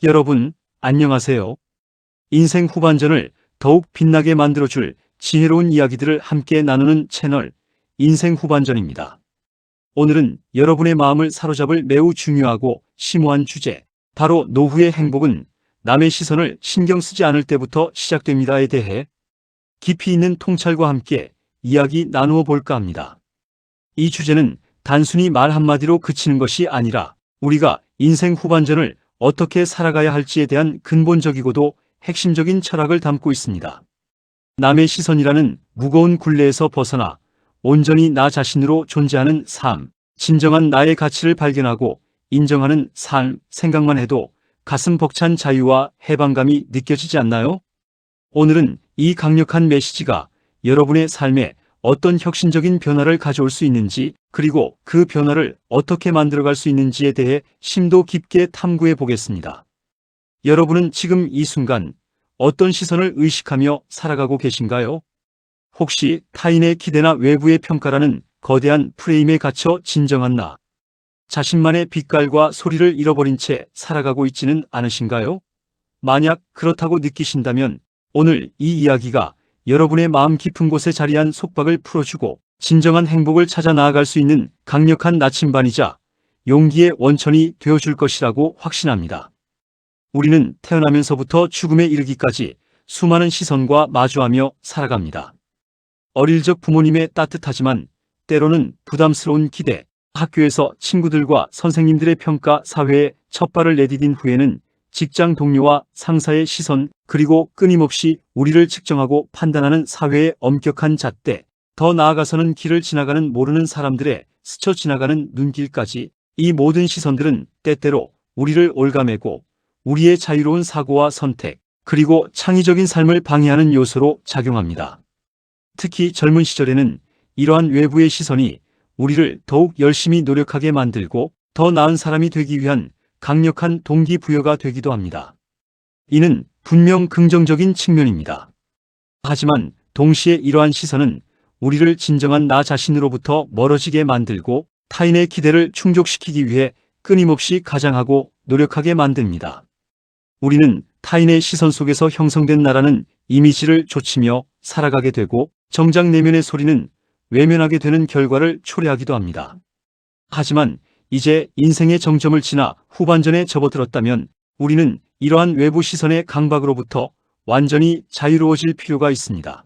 여러분, 안녕하세요. 인생 후반전을 더욱 빛나게 만들어줄 지혜로운 이야기들을 함께 나누는 채널 인생 후반전입니다. 오늘은 여러분의 마음을 사로잡을 매우 중요하고 심오한 주제, 바로 노후의 행복은 남의 시선을 신경 쓰지 않을 때부터 시작됩니다에 대해 깊이 있는 통찰과 함께 이야기 나누어 볼까 합니다. 이 주제는 단순히 말 한마디로 그치는 것이 아니라 우리가 인생 후반전을 어떻게 살아가야 할지에 대한 근본적이고도 핵심적인 철학을 담고 있습니다. 남의 시선이라는 무거운 굴레에서 벗어나 온전히 나 자신으로 존재하는 삶, 진정한 나의 가치를 발견하고 인정하는 삶, 생각만 해도 가슴 벅찬 자유와 해방감이 느껴지지 않나요? 오늘은 이 강력한 메시지가 여러분의 삶에 어떤 혁신적인 변화를 가져올 수 있는지, 그리고 그 변화를 어떻게 만들어갈 수 있는지에 대해 심도 깊게 탐구해 보겠습니다. 여러분은 지금 이 순간 어떤 시선을 의식하며 살아가고 계신가요? 혹시 타인의 기대나 외부의 평가라는 거대한 프레임에 갇혀 진정한 나, 자신만의 빛깔과 소리를 잃어버린 채 살아가고 있지는 않으신가요? 만약 그렇다고 느끼신다면 오늘 이 이야기가 여러분의 마음 깊은 곳에 자리한 속박을 풀어주고 진정한 행복을 찾아 나아갈 수 있는 강력한 나침반이자 용기의 원천이 되어줄 것이라고 확신합니다. 우리는 태어나면서부터 죽음에 이르기까지 수많은 시선과 마주하며 살아갑니다. 어릴 적 부모님의 따뜻하지만 때로는 부담스러운 기대, 학교에서 친구들과 선생님들의 평가, 사회에 첫 발을 내디딘 후에는 직장 동료와 상사의 시선, 그리고 끊임없이 우리를 측정하고 판단하는 사회의 엄격한 잣대, 더 나아가서는 길을 지나가는 모르는 사람들의 스쳐 지나가는 눈길까지, 이 모든 시선들은 때때로 우리를 올가매고 우리의 자유로운 사고와 선택, 그리고 창의적인 삶을 방해하는 요소로 작용합니다. 특히 젊은 시절에는 이러한 외부의 시선이 우리를 더욱 열심히 노력하게 만들고 더 나은 사람이 되기 위한 강력한 동기부여가 되기도 합니다. 이는 분명 긍정적인 측면입니다. 하지만 동시에 이러한 시선은 우리를 진정한 나 자신으로부터 멀어지게 만들고 타인의 기대를 충족시키기 위해 끊임없이 가장하고 노력하게 만듭니다. 우리는 타인의 시선 속에서 형성된 나라는 이미지를 좇으며 살아가게 되고 정작 내면의 소리는 외면하게 되는 결과를 초래하기도 합니다. 하지만 이제 인생의 정점을 지나 후반전에 접어들었다면 우리는 이러한 외부 시선의 강박으로부터 완전히 자유로워질 필요가 있습니다.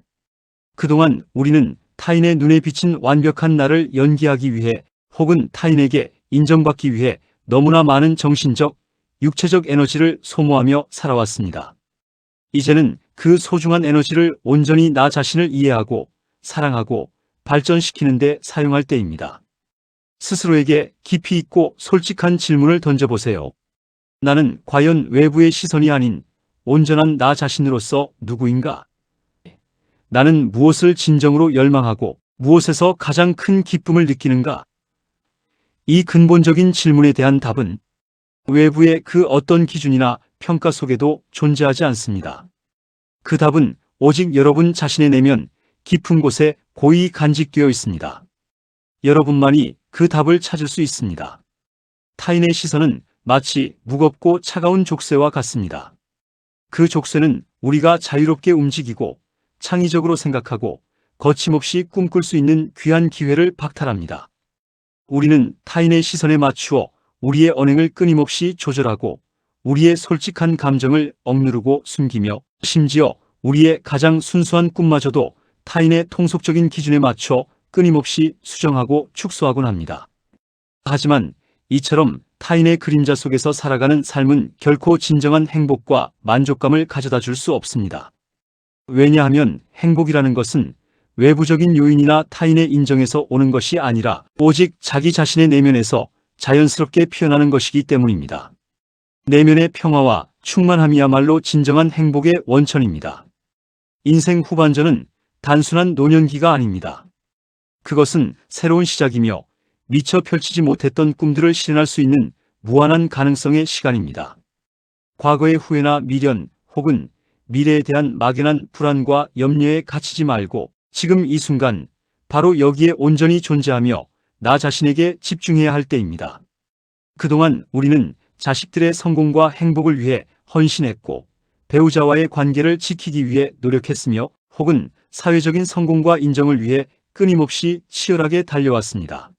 그동안 우리는 타인의 눈에 비친 완벽한 나를 연기하기 위해 혹은 타인에게 인정받기 위해 너무나 많은 정신적, 육체적 에너지를 소모하며 살아왔습니다. 이제는 그 소중한 에너지를 온전히 나 자신을 이해하고 사랑하고 발전시키는 데 사용할 때입니다. 스스로에게 깊이 있고 솔직한 질문을 던져보세요. 나는 과연 외부의 시선이 아닌 온전한 나 자신으로서 누구인가? 나는 무엇을 진정으로 열망하고 무엇에서 가장 큰 기쁨을 느끼는가? 이 근본적인 질문에 대한 답은 외부의 그 어떤 기준이나 평가 속에도 존재하지 않습니다. 그 답은 오직 여러분 자신의 내면 깊은 곳에 고이 간직되어 있습니다. 여러분만이 그 답을 찾을 수 있습니다. 타인의 시선은 마치 무겁고 차가운 족쇄와 같습니다. 그 족쇄는 우리가 자유롭게 움직이고 창의적으로 생각하고 거침없이 꿈꿀 수 있는 귀한 기회를 박탈합니다. 우리는 타인의 시선에 맞추어 우리의 언행을 끊임없이 조절하고 우리의 솔직한 감정을 억누르고 숨기며 심지어 우리의 가장 순수한 꿈마저도 타인의 통속적인 기준에 맞춰 끊임없이 수정하고 축소하곤 합니다. 하지만 이처럼 타인의 그림자 속에서 살아가는 삶은 결코 진정한 행복과 만족감을 가져다 줄 수 없습니다. 왜냐하면 행복이라는 것은 외부적인 요인이나 타인의 인정에서 오는 것이 아니라 오직 자기 자신의 내면에서 자연스럽게 피어나는 것이기 때문입니다. 내면의 평화와 충만함이야말로 진정한 행복의 원천입니다. 인생 후반전은 단순한 노년기가 아닙니다. 그것은 새로운 시작이며 미처 펼치지 못했던 꿈들을 실현할 수 있는 무한한 가능성의 시간입니다. 과거의 후회나 미련 혹은 미래에 대한 막연한 불안과 염려에 갇히지 말고 지금 이 순간 바로 여기에 온전히 존재하며 나 자신에게 집중해야 할 때입니다. 그동안 우리는 자식들의 성공과 행복을 위해 헌신했고, 배우자와의 관계를 지키기 위해 노력했으며, 혹은 사회적인 성공과 인정을 위해 끊임없이 치열하게 달려왔습니다.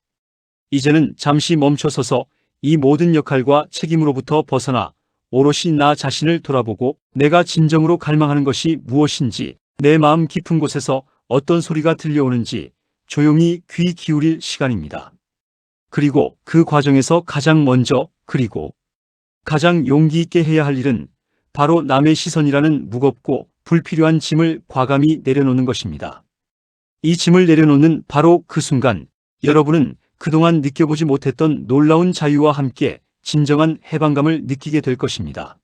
이제는 잠시 멈춰서서 이 모든 역할과 책임으로부터 벗어나 오롯이 나 자신을 돌아보고 내가 진정으로 갈망하는 것이 무엇인지, 내 마음 깊은 곳에서 어떤 소리가 들려오는지 조용히 귀 기울일 시간입니다. 그리고 그 과정에서 가장 먼저, 그리고 가장 용기 있게 해야 할 일은 바로 남의 시선이라는 무겁고 불필요한 짐을 과감히 내려놓는 것입니다. 이 짐을 내려놓는 바로 그 순간, 여러분은 그동안 느껴보지 못했던 놀라운 자유와 함께 진정한 해방감을 느끼게 될 것입니다.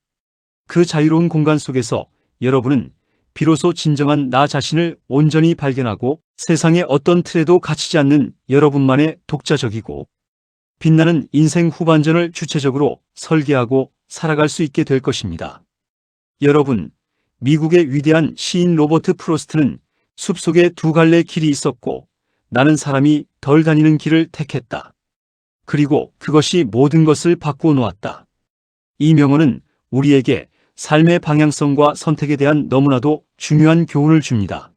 그 자유로운 공간 속에서 여러분은 비로소 진정한 나 자신을 온전히 발견하고 세상의 어떤 틀에도 갇히지 않는 여러분만의 독자적이고 빛나는 인생 후반전을 주체적으로 설계하고 살아갈 수 있게 될 것입니다. 여러분, 미국의 위대한 시인 로버트 프로스트는 숲속에 두 갈래 길이 있었고 나는 사람이 덜 다니는 길을 택했다. 그리고 그것이 모든 것을 바꾸어 놓았다. 이 명언은 우리에게 삶의 방향성과 선택에 대한 너무나도 중요한 교훈을 줍니다.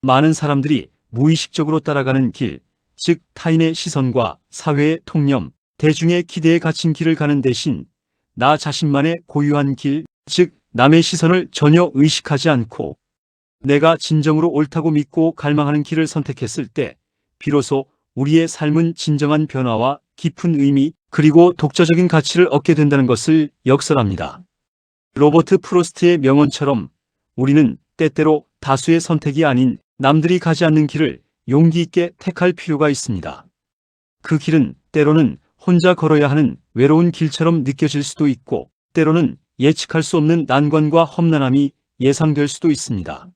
많은 사람들이 무의식적으로 따라가는 길, 즉 타인의 시선과 사회의 통념, 대중의 기대에 갇힌 길을 가는 대신 나 자신만의 고유한 길, 즉 남의 시선을 전혀 의식하지 않고 내가 진정으로 옳다고 믿고 갈망하는 길을 선택했을 때 비로소 우리의 삶은 진정한 변화와 깊은 의미 그리고 독자적인 가치를 얻게 된다는 것을 역설합니다. 로버트 프로스트의 명언처럼 우리는 때때로 다수의 선택이 아닌 남들이 가지 않는 길을 용기 있게 택할 필요가 있습니다. 그 길은 때로는 혼자 걸어야 하는 외로운 길처럼 느껴질 수도 있고 때로는 예측할 수 없는 난관과 험난함이 예상될 수도 있습니다.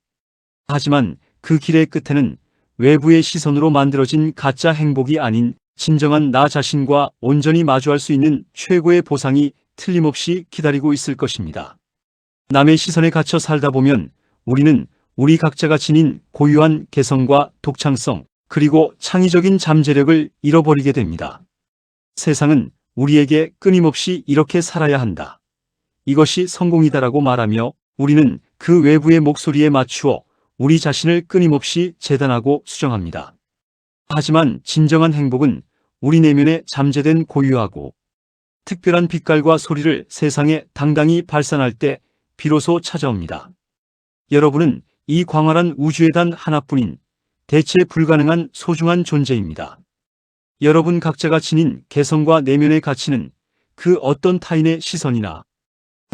하지만 그 길의 끝에는 외부의 시선으로 만들어진 가짜 행복이 아닌 진정한 나 자신과 온전히 마주할 수 있는 최고의 보상이 틀림없이 기다리고 있을 것입니다. 남의 시선에 갇혀 살다 보면 우리는 우리 각자가 지닌 고유한 개성과 독창성, 그리고 창의적인 잠재력을 잃어버리게 됩니다. 세상은 우리에게 끊임없이 이렇게 살아야 한다. 이것이 성공이다라고 말하며 우리는 그 외부의 목소리에 맞추어 우리 자신을 끊임없이 재단하고 수정합니다. 하지만 진정한 행복은 우리 내면에 잠재된 고유하고 특별한 빛깔과 소리를 세상에 당당히 발산할 때 비로소 찾아옵니다. 여러분은 이 광활한 우주에 단 하나뿐인 대체 불가능한 소중한 존재입니다. 여러분 각자가 지닌 개성과 내면의 가치는 그 어떤 타인의 시선이나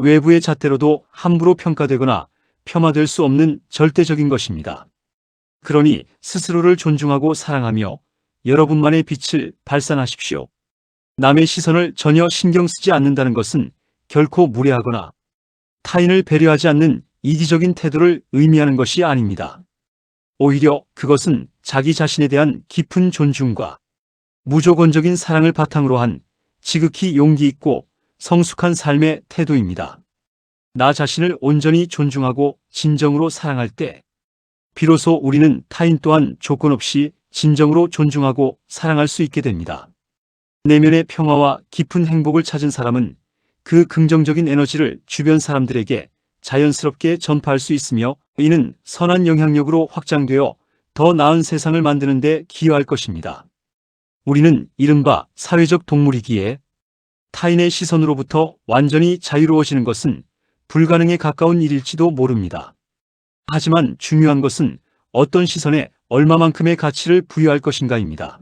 외부의 잣대로도 함부로 평가되거나 폄하될 수 없는 절대적인 것입니다. 그러니 스스로를 존중하고 사랑하며 여러분만의 빛을 발산하십시오. 남의 시선을 전혀 신경 쓰지 않는다는 것은 결코 무례하거나 타인을 배려하지 않는 이기적인 태도를 의미하는 것이 아닙니다. 오히려 그것은 자기 자신에 대한 깊은 존중과 무조건적인 사랑을 바탕으로 한 지극히 용기 있고 성숙한 삶의 태도입니다. 나 자신을 온전히 존중하고 진정으로 사랑할 때 비로소 우리는 타인 또한 조건 없이 진정으로 존중하고 사랑할 수 있게 됩니다. 내면의 평화와 깊은 행복을 찾은 사람은 그 긍정적인 에너지를 주변 사람들에게 자연스럽게 전파할 수 있으며 이는 선한 영향력으로 확장되어 더 나은 세상을 만드는 데 기여할 것입니다. 우리는 이른바 사회적 동물이기에 타인의 시선으로부터 완전히 자유로워지는 것은 불가능에 가까운 일일지도 모릅니다. 하지만 중요한 것은 어떤 시선에 얼마만큼의 가치를 부여할 것인가입니다.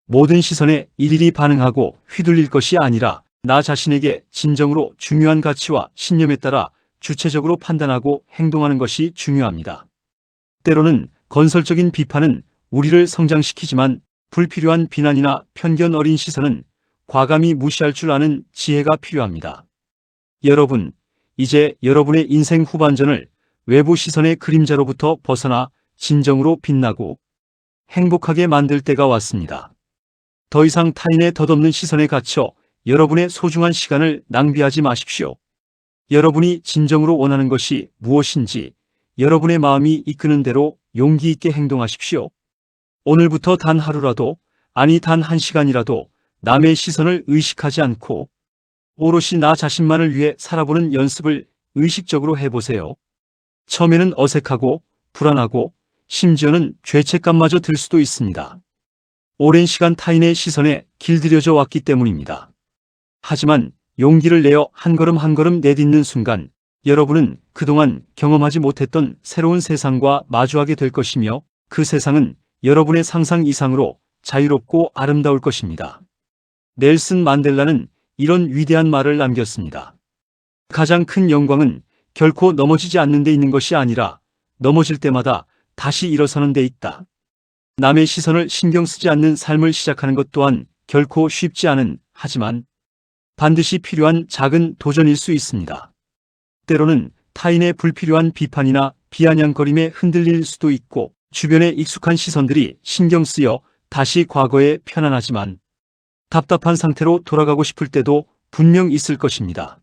모든 시선에 일일이 반응하고 휘둘릴 것이 아니라 나 자신에게 진정으로 중요한 가치와 신념에 따라 주체적으로 판단하고 행동하는 것이 중요합니다. 때로는 건설적인 비판은 우리를 성장시키지만 불필요한 비난이나 편견 어린 시선은 과감히 무시할 줄 아는 지혜가 필요합니다. 여러분, 이제 여러분의 인생 후반전을 외부 시선의 그림자로부터 벗어나 진정으로 빛나고 행복하게 만들 때가 왔습니다. 더 이상 타인의 덧없는 시선에 갇혀 여러분의 소중한 시간을 낭비하지 마십시오. 여러분이 진정으로 원하는 것이 무엇인지 여러분의 마음이 이끄는 대로 용기 있게 행동하십시오. 오늘부터 단 하루라도, 아니 단 한 시간이라도 남의 시선을 의식하지 않고 오롯이 나 자신만을 위해 살아보는 연습을 의식적으로 해보세요. 처음에는 어색하고 불안하고 심지어는 죄책감마저 들 수도 있습니다. 오랜 시간 타인의 시선에 길들여져 왔기 때문입니다. 하지만 용기를 내어 한 걸음 한 걸음 내딛는 순간 여러분은 그동안 경험하지 못했던 새로운 세상과 마주하게 될 것이며 그 세상은 여러분의 상상 이상으로 자유롭고 아름다울 것입니다. 넬슨 만델라는 이런 위대한 말을 남겼습니다. 가장 큰 영광은 결코 넘어지지 않는 데 있는 것이 아니라 넘어질 때마다 다시 일어서는 데 있다. 남의 시선을 신경 쓰지 않는 삶을 시작하는 것 또한 결코 쉽지 않은, 하지만 반드시 필요한 작은 도전일 수 있습니다. 때로는 타인의 불필요한 비판이나 비아냥거림에 흔들릴 수도 있고 주변의 익숙한 시선들이 신경 쓰여 다시 과거에 편안하지만 답답한 상태로 돌아가고 싶을 때도 분명 있을 것입니다.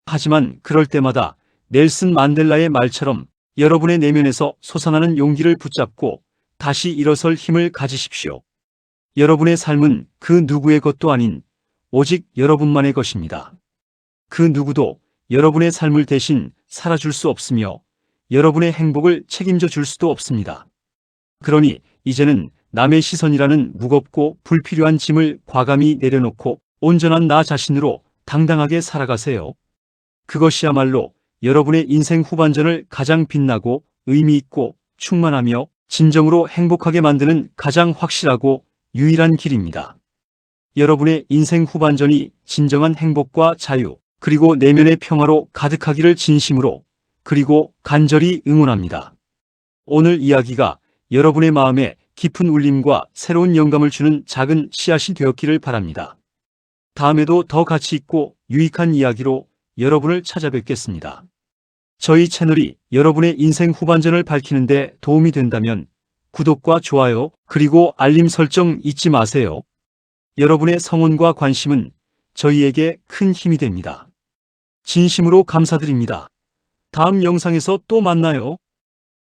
하지만 그럴 때마다 넬슨 만델라의 말처럼 여러분의 내면에서 솟아나는 용기를 붙잡고 다시 일어설 힘을 가지십시오. 여러분의 삶은 그 누구의 것도 아닌 오직 여러분만의 것입니다. 그 누구도 여러분의 삶을 대신 살아줄 수 없으며 여러분의 행복을 책임져 줄 수도 없습니다. 그러니 이제는 남의 시선이라는 무겁고 불필요한 짐을 과감히 내려놓고 온전한 나 자신으로 당당하게 살아가세요. 그것이야말로 여러분의 인생 후반전을 가장 빛나고 의미 있고 충만하며 진정으로 행복하게 만드는 가장 확실하고 유일한 길입니다. 여러분의 인생 후반전이 진정한 행복과 자유, 그리고 내면의 평화로 가득하기를 진심으로 그리고 간절히 응원합니다. 오늘 이야기가 여러분의 마음에 깊은 울림과 새로운 영감을 주는 작은 씨앗이 되었기를 바랍니다. 다음에도 더 가치 있고 유익한 이야기로 여러분을 찾아뵙겠습니다. 저희 채널이 여러분의 인생 후반전을 밝히는 데 도움이 된다면 구독과 좋아요 그리고 알림 설정 잊지 마세요. 여러분의 성원과 관심은 저희에게 큰 힘이 됩니다. 진심으로 감사드립니다. 다음 영상에서 또 만나요.